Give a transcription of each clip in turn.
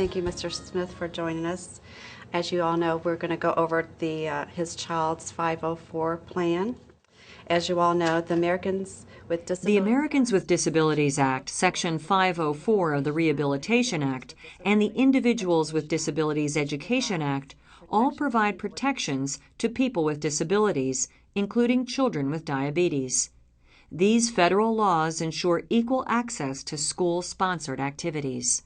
Thank you, Mr. Smith, for joining us. As you all know, we're going to go over his child's 504 plan. As you all know, the Americans with Disabilities Act, Section 504 of the Rehabilitation Act, and the Individuals with Disabilities Education Act all provide protections to people with disabilities, including children with diabetes. These federal laws ensure equal access to school-sponsored activities.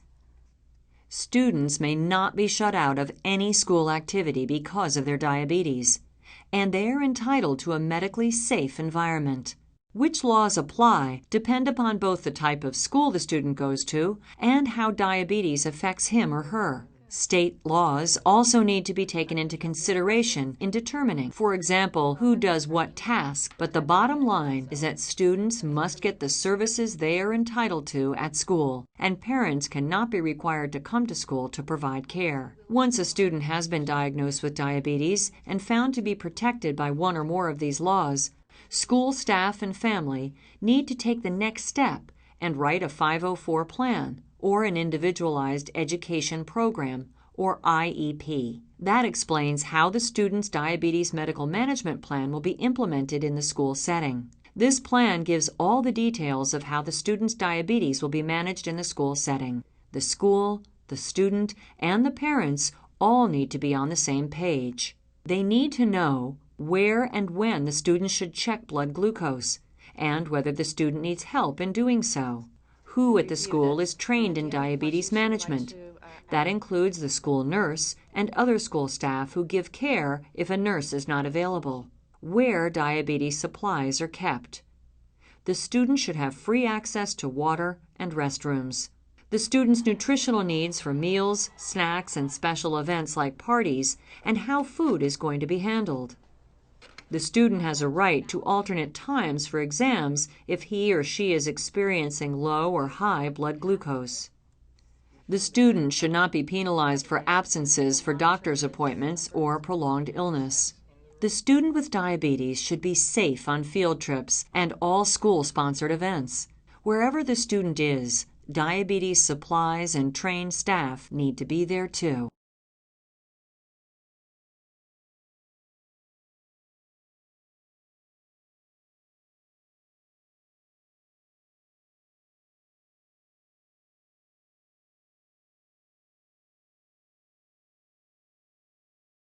Students may not be shut out of any school activity because of their diabetes, and they are entitled to a medically safe environment. Which laws apply depend upon both the type of school the student goes to and how diabetes affects him or her. State laws also need to be taken into consideration in determining, for example, who does what task, but the bottom line is that students must get the services they are entitled to at school, and parents cannot be required to come to school to provide care. Once a student has been diagnosed with diabetes and found to be protected by one or more of these laws, school staff and family need to take the next step and write a 504 plan, or an Individualized Education Program, or IEP. That explains how the student's diabetes medical management plan will be implemented in the school setting. This plan gives all the details of how the student's diabetes will be managed in the school setting. The school, the student, and the parents all need to be on the same page. They need to know where and when the student should check blood glucose, and whether the student needs help in doing so. Who at the school is trained in diabetes management. That includes the school nurse and other school staff who give care if a nurse is not available. Where diabetes supplies are kept. The student should have free access to water and restrooms. The student's nutritional needs for meals, snacks, and special events like parties, and how food is going to be handled. The student has a right to alternate times for exams if he or she is experiencing low or high blood glucose. The student should not be penalized for absences for doctor's appointments or prolonged illness. The student with diabetes should be safe on field trips and all school-sponsored events. Wherever the student is, diabetes supplies and trained staff need to be there too.